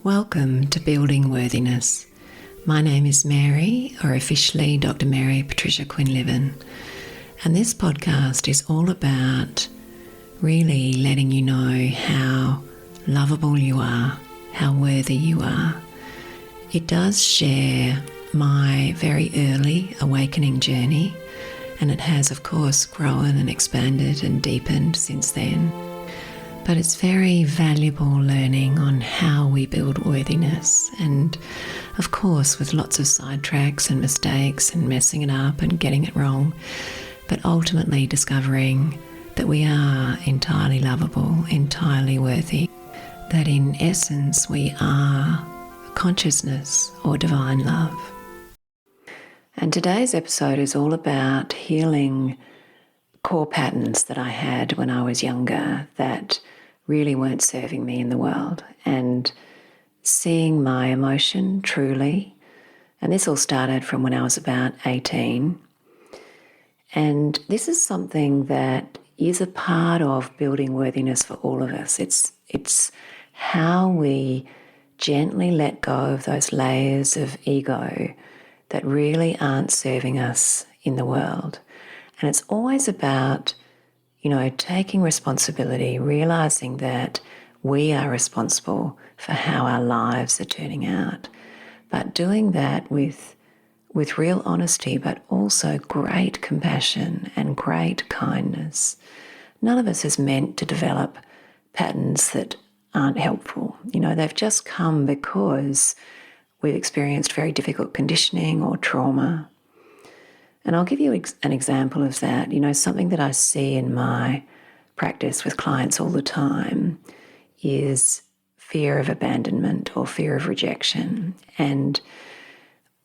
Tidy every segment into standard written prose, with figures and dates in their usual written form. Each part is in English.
Welcome to Building Worthiness. My name is Mary, or officially Dr. Mary Patricia Quinlivan, and this podcast is all about really letting you know how lovable you are, how worthy you are. It does share my very early awakening journey, and it has of course grown and expanded and deepened since then. But it's very valuable learning on how we build worthiness, and of course with lots of sidetracks and mistakes and messing it up and getting it wrong, but ultimately discovering that we are entirely lovable, entirely worthy, that in essence we are consciousness or divine love. And today's episode is all about healing core patterns that I had when I was younger that really weren't serving me in the world, and seeing my emotion truly. And this all started from when I was about 18. And this is something that is a part of building worthiness for all of us. It's how we gently let go of those layers of ego that really aren't serving us in the world. And it's always about taking responsibility, realizing that we are responsible for how our lives are turning out, but doing that with real honesty, but also great compassion and great kindness. None of us is meant to develop patterns that aren't helpful. They've just come because we've experienced very difficult conditioning or trauma. And I'll give you an example of that. Something that I see in my practice with clients all the time is fear of abandonment or fear of rejection. And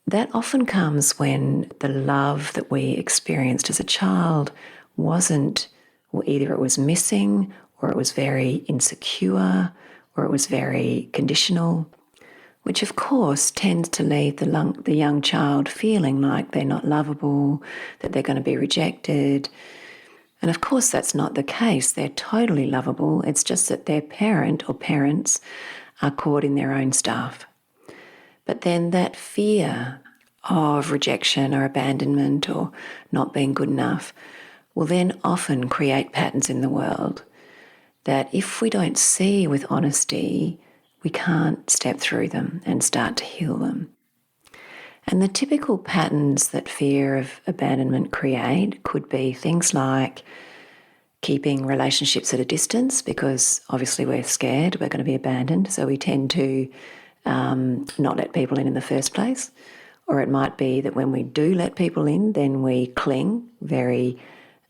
that often comes when the love that we experienced as a child wasn't, or either it was missing, or it was very insecure, or it was very conditional, which of course tends to leave the young child feeling like they're not lovable, that they're going to be rejected. And of course that's not the case. They're totally lovable. It's just that their parent or parents are caught in their own stuff. But then that fear of rejection or abandonment or not being good enough will then often create patterns in the world that if we don't see with honesty, we can't step through them and start to heal them. And the typical patterns that fear of abandonment create could be things like keeping relationships at a distance, because obviously we're scared we're going to be abandoned, so we tend to not let people in the first place. Or it might be that when we do let people in, then we cling very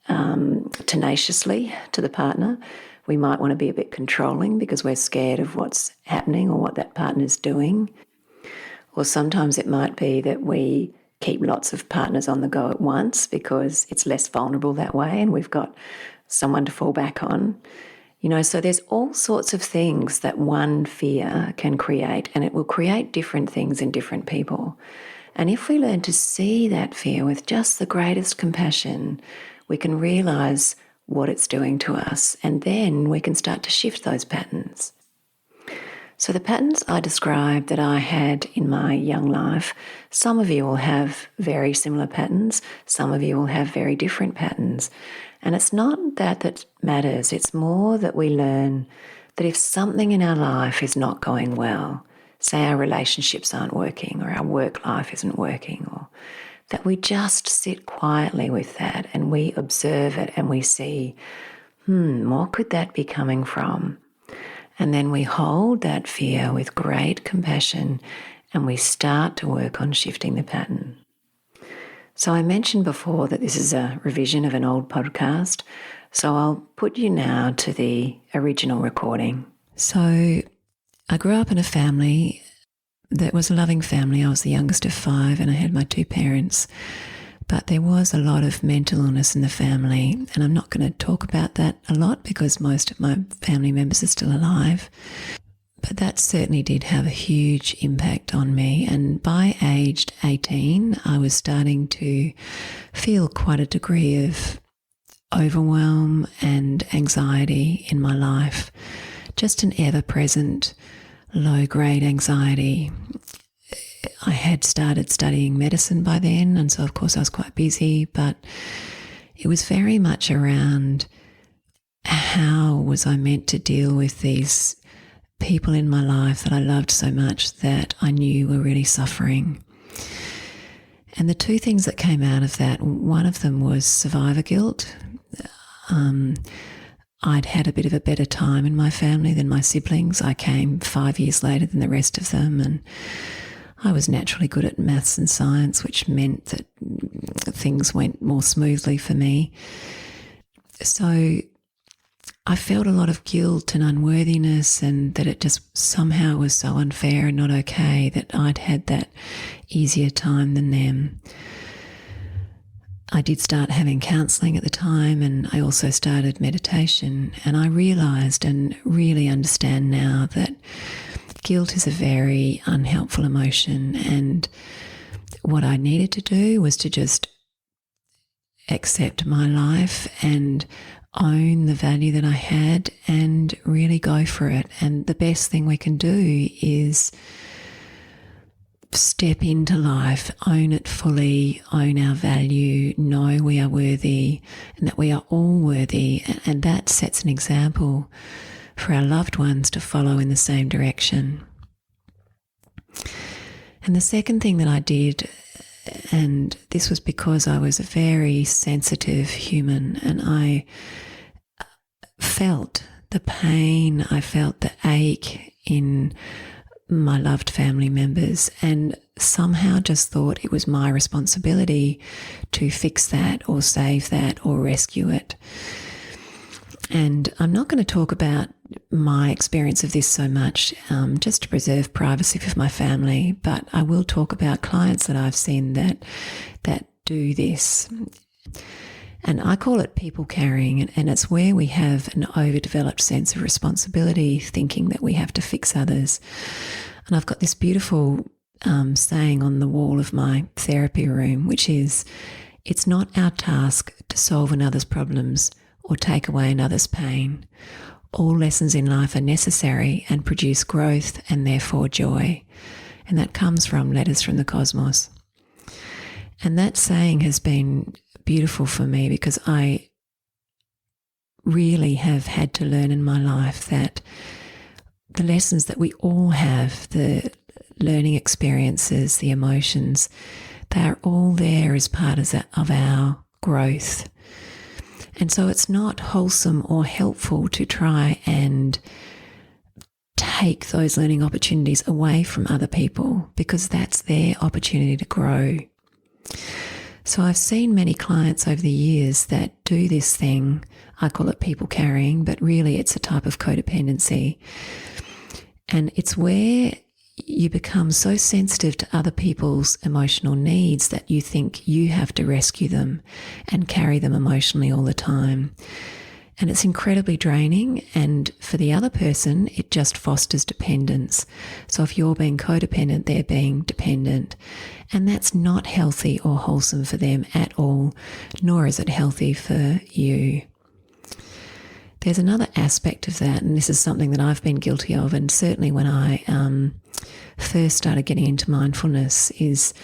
tenaciously to the partner. We might want to be a bit controlling because we're scared of what's happening or what that partner's doing. Or sometimes it might be that we keep lots of partners on the go at once because it's less vulnerable that way and we've got someone to fall back on. So there's all sorts of things that one fear can create, and it will create different things in different people. And if we learn to see that fear with just the greatest compassion, we can realise what it's doing to us, and then we can start to shift those patterns. So the patterns I described that I had in my young life, some of you will have very similar patterns, some of you will have very different patterns. And it's not that matters, it's more that we learn that if something in our life is not going well, say our relationships aren't working or our work life isn't working, or that we just sit quietly with that and we observe it and we see, what could that be coming from? And then we hold that fear with great compassion and we start to work on shifting the pattern. So I mentioned before that this is a revision of an old podcast, so I'll put you now to the original recording. So I grew up in a family that was a loving family. I was the youngest of 5 and I had my 2 parents, but there was a lot of mental illness in the family, and I'm not going to talk about that a lot because most of my family members are still alive, but that certainly did have a huge impact on me. And by aged 18, I was starting to feel quite a degree of overwhelm and anxiety in my life, just an ever-present low-grade anxiety. I had started studying medicine by then, and so of course I was quite busy, but it was very much around how was I meant to deal with these people in my life that I loved so much that I knew were really suffering. And the two things that came out of that, one of them was survivor guilt. I'd had a bit of a better time in my family than my siblings. I came 5 years later than the rest of them, and I was naturally good at maths and science, which meant that things went more smoothly for me. So I felt a lot of guilt and unworthiness, and that it just somehow was so unfair and not okay that I'd had that easier time than them. I did start having counselling at the time, and I also started meditation, and I realised and really understand now that guilt is a very unhelpful emotion, and what I needed to do was to just accept my life and own the value that I had and really go for it. And the best thing we can do is step into life, own it fully, own our value, know we are worthy and that we are all worthy. And that sets an example for our loved ones to follow in the same direction. And the second thing that I did, and this was because I was a very sensitive human, and I felt the pain, I felt the ache in my loved family members, and somehow just thought it was my responsibility to fix that or save that or rescue it. And I'm not going to talk about my experience of this so much, just to preserve privacy for my family, but I will talk about clients that I've seen that do this. And I call it people carrying, and it's where we have an overdeveloped sense of responsibility, thinking that we have to fix others. And I've got this beautiful saying on the wall of my therapy room, which is, it's not our task to solve another's problems or take away another's pain. All lessons in life are necessary and produce growth and therefore joy. And that comes from Letters from the Cosmos. And that saying has been beautiful for me because I really have had to learn in my life that the lessons that we all have, the learning experiences, the emotions, they are all there as part of our growth. And so it's not wholesome or helpful to try and take those learning opportunities away from other people, because that's their opportunity to grow. So I've seen many clients over the years that do this thing. I call it people carrying, but really it's a type of codependency. And it's where you become so sensitive to other people's emotional needs that you think you have to rescue them and carry them emotionally all the time. And it's incredibly draining, and for the other person, it just fosters dependence. So if you're being codependent, they're being dependent. And that's not healthy or wholesome for them at all, nor is it healthy for you. There's another aspect of that, and this is something that I've been guilty of, and certainly when I first started getting into mindfulness is,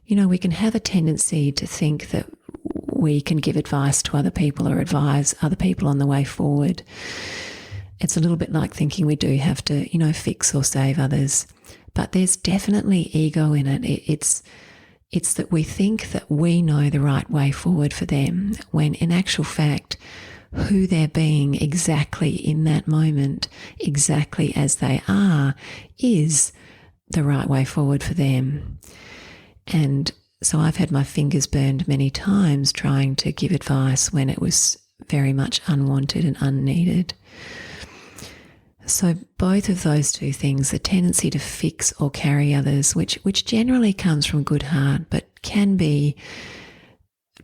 we can have a tendency to think that we can give advice to other people or advise other people on the way forward. It's a little bit like thinking we do have to, fix or save others. But there's definitely ego in it. It's that we think that we know the right way forward for them, when in actual fact, who they're being exactly in that moment, exactly as they are, is the right way forward for them. And so I've had my fingers burned many times trying to give advice when it was very much unwanted and unneeded. So both of those two things, the tendency to fix or carry others, which generally comes from good heart, but can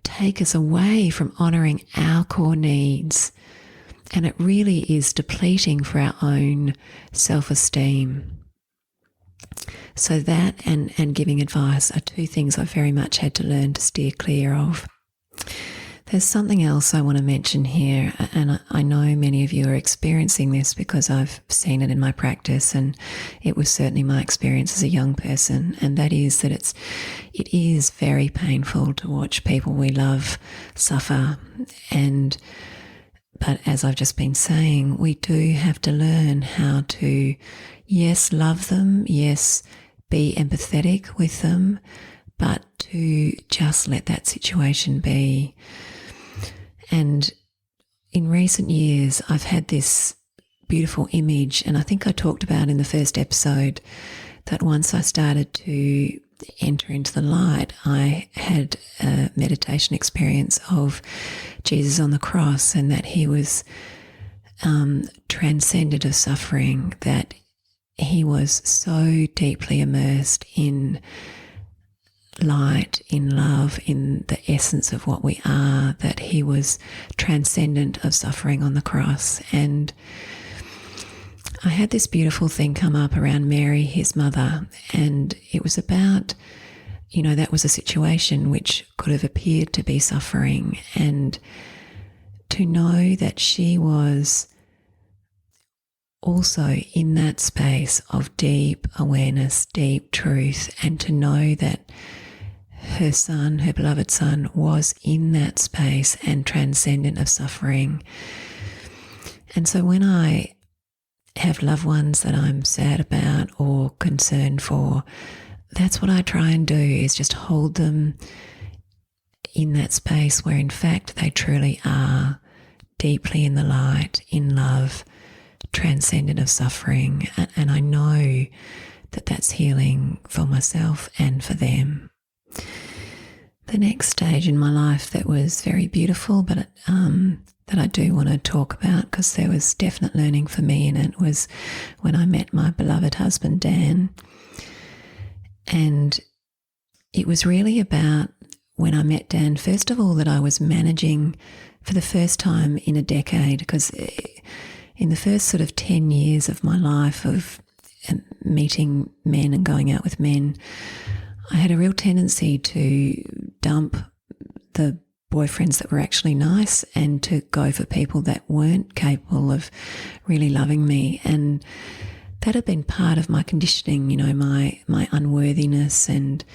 take us away from honouring our core needs. And it really is depleting for our own self-esteem. So that and giving advice are two things I've very much had to learn to steer clear of. There's something else I want to mention here, and I know many of you are experiencing this because I've seen it in my practice, and it was certainly my experience as a young person, and that is that it is very painful to watch people we love suffer. But as I've just been saying, we do have to learn how to, yes, love them, yes, be empathetic with them, but to just let that situation be. And in recent years, I've had this beautiful image, and I think I talked about in the first episode that once I started to enter into the light, I had a meditation experience of Jesus on the cross, and that he was transcended of suffering, that he was so deeply immersed in light, in love, in the essence of what we are, that he was transcendent of suffering on the cross. And I had this beautiful thing come up around Mary, his mother, and it was about, that was a situation which could have appeared to be suffering, and to know that she was also in that space of deep awareness, deep truth, and to know that her son, her beloved son, was in that space and transcendent of suffering. And so when I have loved ones that I'm sad about or concerned for, that's what I try and do, is just hold them in that space where in fact they truly are deeply in the light, in love, transcendent of suffering. And I know that that's healing for myself and for them. The next stage in my life that was very beautiful, but that I do want to talk about because there was definite learning for me in it, was when I met my beloved husband, Dan. And it was really about, when I met Dan, first of all, that I was managing for the first time in a decade, because in the first sort of 10 years of my life of meeting men and going out with men, I had a real tendency to dump the boyfriends that were actually nice and to go for people that weren't capable of really loving me. And that had been part of my conditioning, my unworthiness. And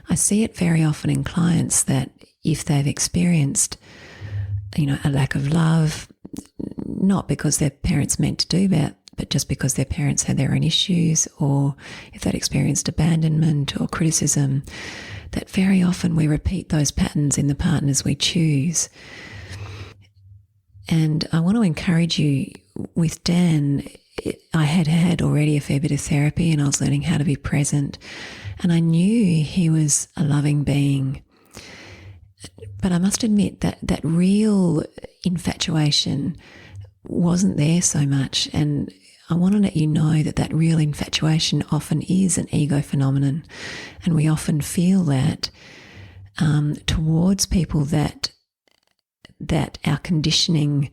I see it very often in clients that if they've experienced, a lack of love, not because their parents meant to do that, but just because their parents had their own issues, or if they'd experienced abandonment or criticism, that very often we repeat those patterns in the partners we choose. And I want to encourage you, with Dan, I had already a fair bit of therapy, and I was learning how to be present, and I knew he was a loving being. But I must admit that real infatuation wasn't there so much. And I want to let you know that real infatuation often is an ego phenomenon. And we often feel that towards people that our conditioning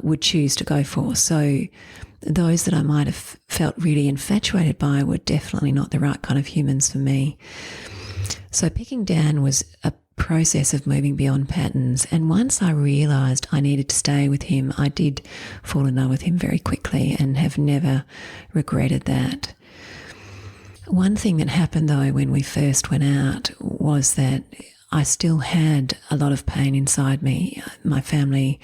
would choose to go for. So those that I might have felt really infatuated by were definitely not the right kind of humans for me. So picking Dan was a process of moving beyond patterns. And once I realised I needed to stay with him, I did fall in love with him very quickly and have never regretted that. One thing that happened though when we first went out was that I still had a lot of pain inside me. My family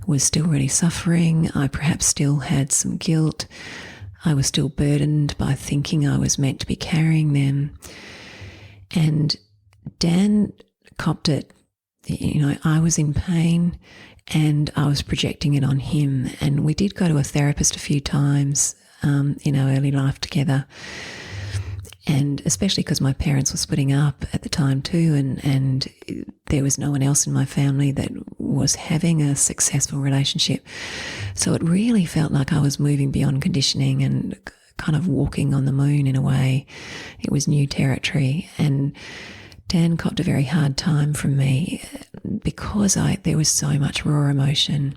was still really suffering. I perhaps still had some guilt. I was still burdened by thinking I was meant to be carrying them. And Dan copped it. I was in pain and I was projecting it on him. And we did go to a therapist a few times in our early life together. And especially because my parents were splitting up at the time too, and there was no one else in my family that was having a successful relationship. So it really felt like I was moving beyond conditioning and kind of walking on the moon in a way. It was new territory. And Dan copped a very hard time from me because there was so much raw emotion.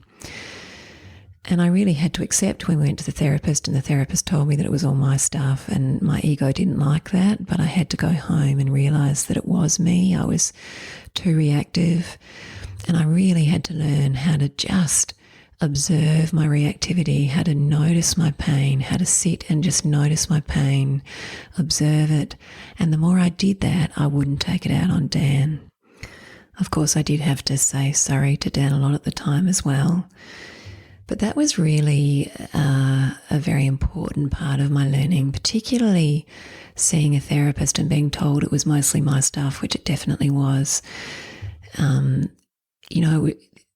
And I really had to accept when we went to the therapist, and the therapist told me that it was all my stuff, and my ego didn't like that, but I had to go home and realise that it was me. I was too reactive, and I really had to learn how to just observe my reactivity, how to notice my pain, how to sit and just notice my pain, observe it. And the more I did that, I wouldn't take it out on Dan. Of course, I did have to say sorry to Dan a lot at the time as well. But that was really a very important part of my learning, particularly seeing a therapist and being told it was mostly my stuff, which it definitely was.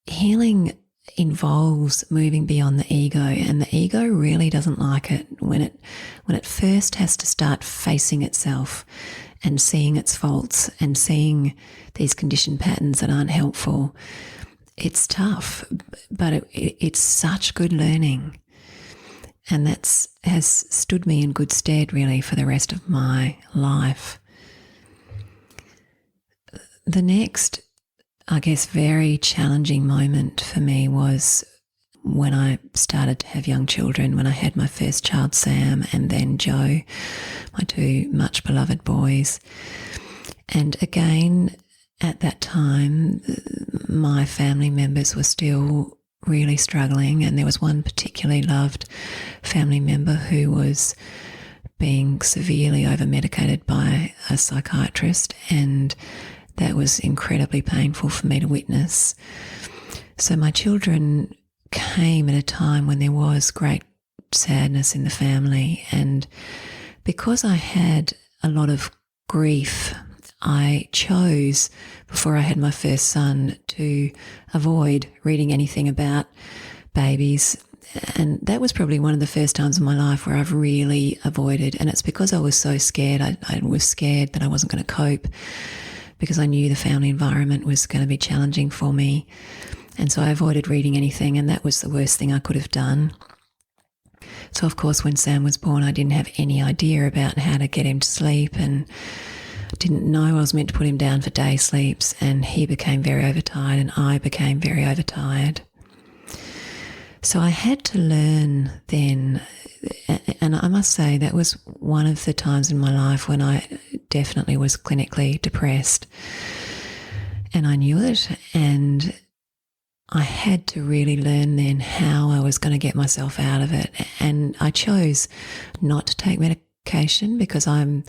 Healing involves moving beyond the ego, and the ego really doesn't like it when it first has to start facing itself and seeing its faults and seeing these conditioned patterns that aren't helpful. It's tough, but it's such good learning. And that has stood me in good stead, really, for the rest of my life. The next, I guess, very challenging moment for me was when I started to have young children, when I had my first child, Sam, and then Joe, my two much beloved boys. And again, at that time, my family members were still really struggling, and there was one particularly loved family member who was being severely over-medicated by a psychiatrist, and that was incredibly painful for me to witness. So my children came at a time when there was great sadness in the family, and because I had a lot of grief, I chose, before I had my first son, to avoid reading anything about babies. And that was probably one of the first times in my life where I've really avoided. And it's because I was so scared. I was scared that I wasn't going to cope, because I knew the family environment was going to be challenging for me. And so I avoided reading anything, and that was the worst thing I could have done. So, of course, when Sam was born, I didn't have any idea about how to get him to sleep, and didn't know I was meant to put him down for day sleeps, and he became very overtired and I became very overtired. So I had to learn then, and I must say that was one of the times in my life when I definitely was clinically depressed, and I knew it, and I had to really learn then how I was going to get myself out of it. And I chose not to take medication because I'm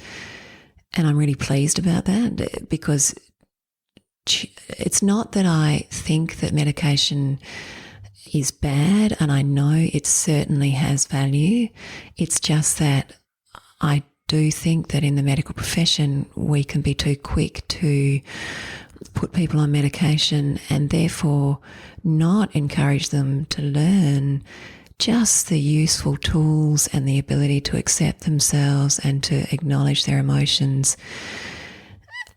really pleased about that, because it's not that I think that medication is bad, and I know it certainly has value. It's just that I do think that in the medical profession we can be too quick to put people on medication and therefore not encourage them to learn just the useful tools and the ability to accept themselves and to acknowledge their emotions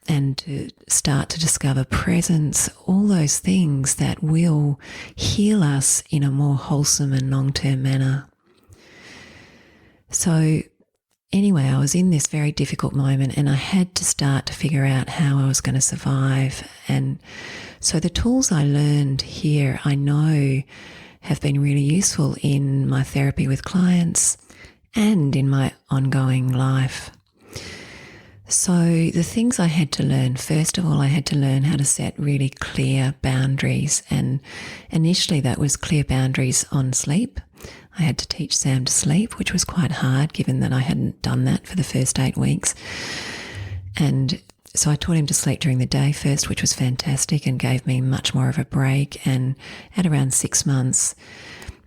and to start to discover presence, all those things that will heal us in a more wholesome and long-term manner. So anyway, I was in this very difficult moment, and I had to start to figure out how I was going to survive. And so the tools I learned here, I know, have been really useful in my therapy with clients and in my ongoing life. So the things I had to learn, first of all, I had to learn how to set really clear boundaries. And initially that was clear boundaries on sleep. I had to teach Sam to sleep, which was quite hard given that I hadn't done that for the first 8 weeks. And so I taught him to sleep during the day first, which was fantastic and gave me much more of a break. And at around 6 months,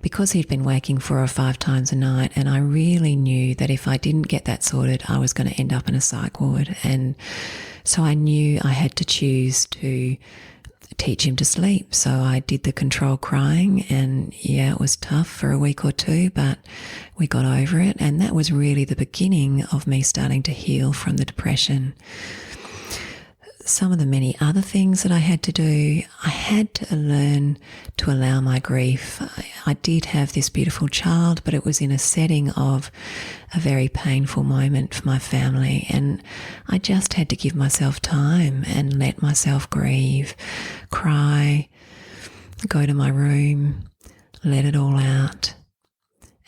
because he'd been waking 4 or 5 times a night, and I really knew that if I didn't get that sorted, I was going to end up in a psych ward. And so I knew I had to choose to teach him to sleep. So I did the controlled crying, and yeah, it was tough for a week or 2, but we got over it. And that was really the beginning of me starting to heal from the depression. Some of the many other things that I had to do, I had to learn to allow my grief. I did have this beautiful child, but it was in a setting of a very painful moment for my family, and I just had to give myself time and let myself grieve, cry, go to my room, let it all out.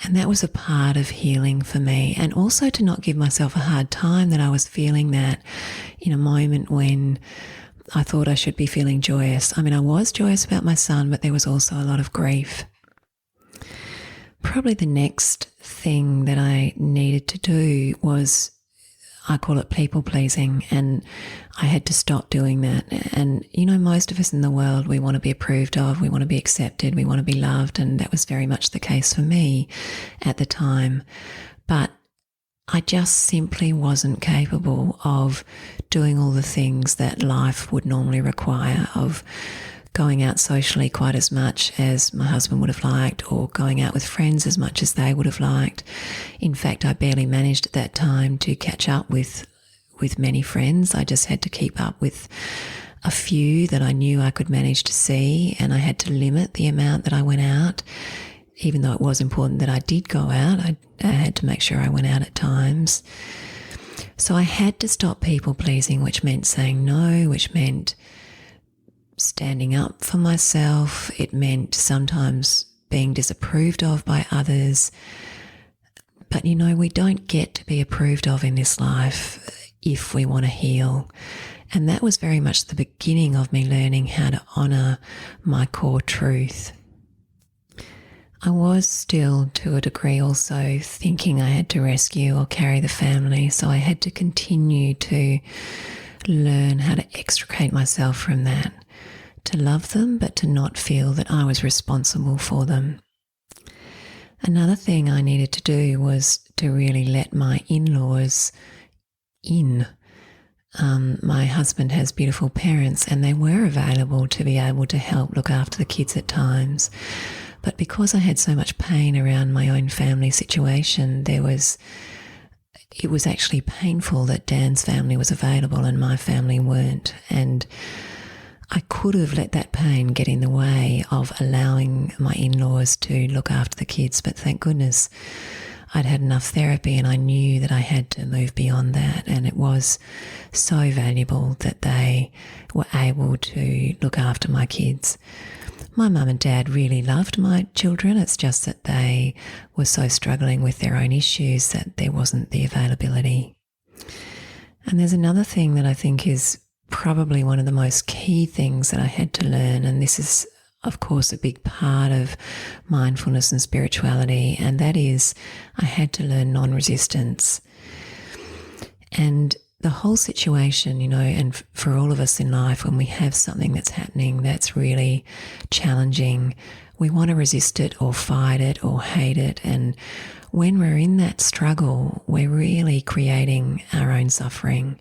And that was a part of healing for me, and also to not give myself a hard time that I was feeling that in a moment when I thought I should be feeling joyous. I mean, I was joyous about my son, but there was also a lot of grief. Probably the next thing that I needed to do was, I call it people pleasing, and I had to stop doing that. And, most of us in the world, we want to be approved of, we want to be accepted, we want to be loved, and that was very much the case for me at the time. But I just simply wasn't capable of doing all the things that life would normally require, of going out socially quite as much as my husband would have liked, or going out with friends as much as they would have liked. In fact, I barely managed at that time to catch up with many friends. I just had to keep up with a few that I knew I could manage to see, and I had to limit the amount that I went out. Even though it was important that I did go out, I had to make sure I went out at times. So I had to stop people pleasing, which meant saying no, which meant standing up for myself. It meant sometimes being disapproved of by others. But we don't get to be approved of in this life if we want to heal. And that was very much the beginning of me learning how to honour my core truth. I was still, to a degree, also thinking I had to rescue or carry the family, so I had to continue to learn how to extricate myself from that, to love them, but to not feel that I was responsible for them. Another thing I needed to do was to really let my in-laws in. My husband has beautiful parents, and they were available to be able to help look after the kids at times. But because I had so much pain around my own family situation, it was actually painful that Dan's family was available and my family weren't. And I could have let that pain get in the way of allowing my in-laws to look after the kids, but thank goodness I'd had enough therapy, and I knew that I had to move beyond that, and it was so valuable that they were able to look after my kids. My mum and dad really loved my children. It's just that they were so struggling with their own issues that there wasn't the availability. And there's another thing that I think is probably one of the most key things that I had to learn, and this is, of course, a big part of mindfulness and spirituality, and that is I had to learn non-resistance. And the whole situation, and for all of us in life, when we have something that's happening that's really challenging, we want to resist it or fight it or hate it. And when we're in that struggle, we're really creating our own suffering.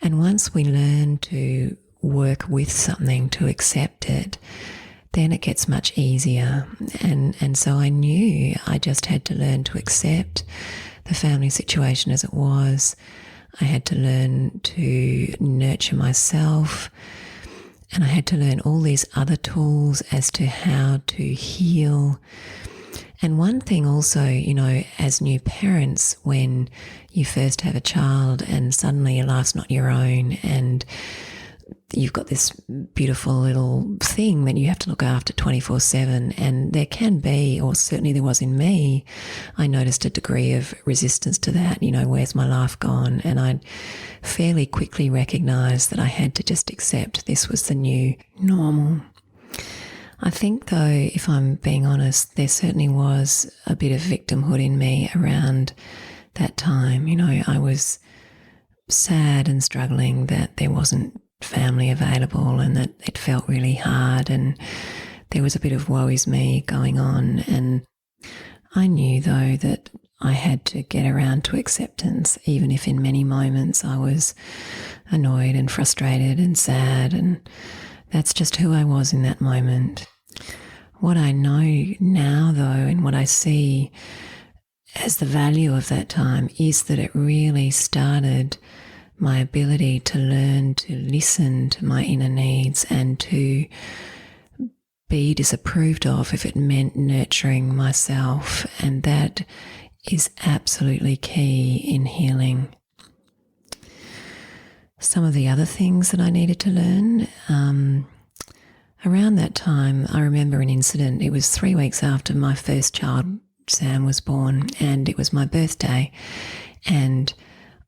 And once we learn to work with something, to accept it, then it gets much easier. And so I knew I just had to learn to accept the family situation as it was. I had to learn to nurture myself, and I had to learn all these other tools as to how to heal. And one thing also, as new parents, when you first have a child and suddenly your life's not your own and you've got this beautiful little thing that you have to look after 24/7, and there can be, or certainly there was in me, I noticed a degree of resistance to that, where's my life gone? And I fairly quickly recognised that I had to just accept this was the new normal. I think though, if I'm being honest, there certainly was a bit of victimhood in me around that time. I was sad and struggling that there wasn't family available and that it felt really hard, and there was a bit of woe is me going on. And I knew though that I had to get around to acceptance, even if in many moments I was annoyed and frustrated and sad, and that's just who I was in that moment. What I know now though, and what I see as the value of that time, is that it really started my ability to learn to listen to my inner needs and to be disapproved of if it meant nurturing myself. And that is absolutely key in healing. Some of the other things that I needed to learn around that time, I remember an incident. It was 3 weeks after my first child, Sam, was born, and it was my birthday. And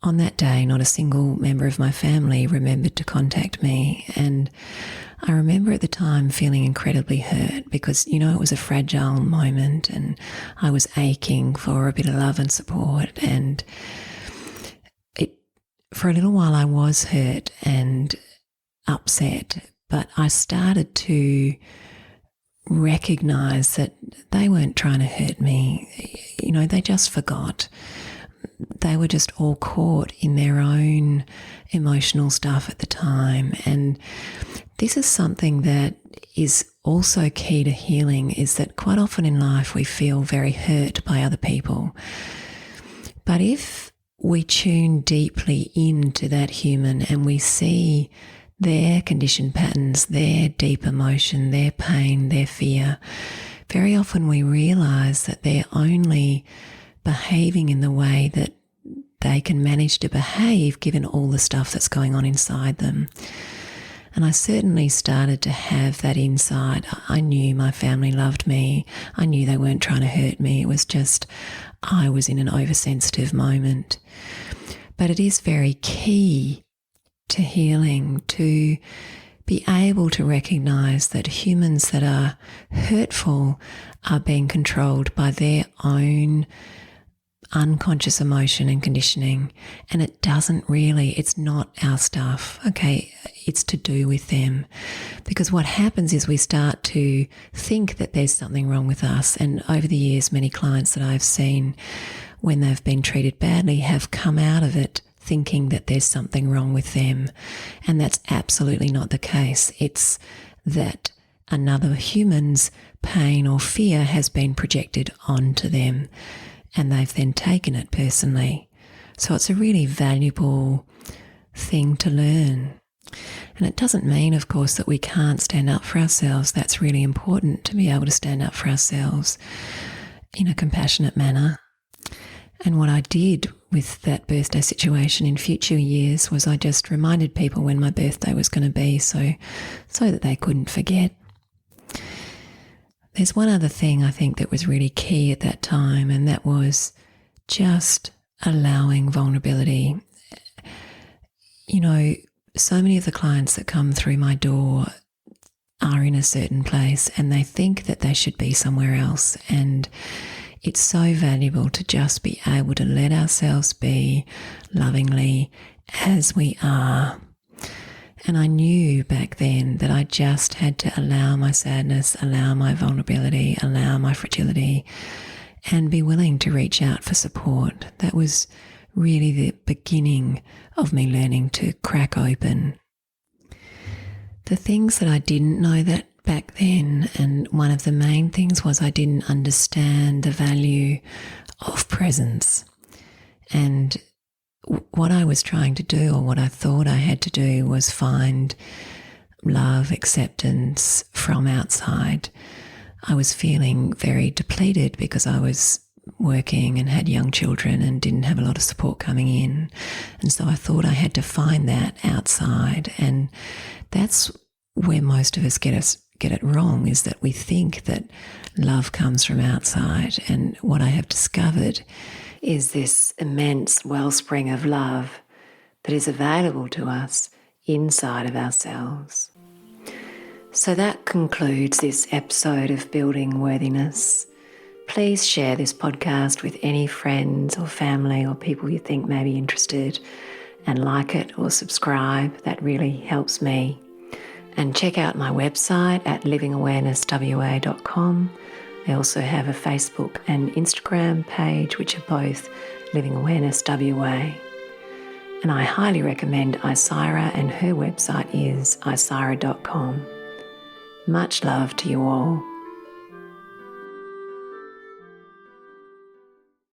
on that day, not a single member of my family remembered to contact me. And I remember at the time feeling incredibly hurt because, it was a fragile moment and I was aching for a bit of love and support. And for a little while I was hurt and upset, but I started to recognize that they weren't trying to hurt me. They just forgot. They were just all caught in their own emotional stuff at the time. And this is something that is also key to healing, is that quite often in life we feel very hurt by other people. But if we tune deeply into that human and we see their conditioned patterns, their deep emotion, their pain, their fear, very often we realize that they're only behaving in the way that they can manage to behave given all the stuff that's going on inside them. And I certainly started to have that insight. I knew my family loved me. I knew they weren't trying to hurt me. It was just I was in an oversensitive moment. But it is very key to healing to be able to recognize that humans that are hurtful are being controlled by their own unconscious emotion and conditioning, and it's not our stuff, okay? It's to do with them. Because what happens is we start to think that there's something wrong with us, and over the years, many clients that I've seen when they've been treated badly have come out of it thinking that there's something wrong with them, and that's absolutely not the case. It's that another human's pain or fear has been projected onto them, and they've then taken it personally. So it's a really valuable thing to learn. And it doesn't mean, of course, that we can't stand up for ourselves. That's really important, to be able to stand up for ourselves in a compassionate manner. And what I did with that birthday situation in future years was I just reminded people when my birthday was going to be so that they couldn't forget. There's one other thing I think that was really key at that time, and that was just allowing vulnerability. So many of the clients that come through my door are in a certain place and they think that they should be somewhere else. And it's so valuable to just be able to let ourselves be lovingly as we are. And I knew back then that I just had to allow my sadness, allow my vulnerability, allow my fragility, and be willing to reach out for support. That was really the beginning of me learning to crack open. The things that I didn't know that back then, and one of the main things was I didn't understand the value of presence. And what I was trying to do, or what I thought I had to do, was find love, acceptance from outside. I was feeling very depleted because I was working and had young children and didn't have a lot of support coming in. And so I thought I had to find that outside. And that's where most of us get it wrong, is that we think that love comes from outside. And what I have discovered is this immense wellspring of love that is available to us inside of ourselves. So that concludes this episode of Building Worthiness. Please share this podcast with any friends or family or people you think may be interested, and like it or subscribe. That really helps me. And check out my website at livingawarenesswa.com. I also have a Facebook and Instagram page, which are both Living Awareness WA. And I highly recommend Isira, and her website is isira.com. Much love to you all.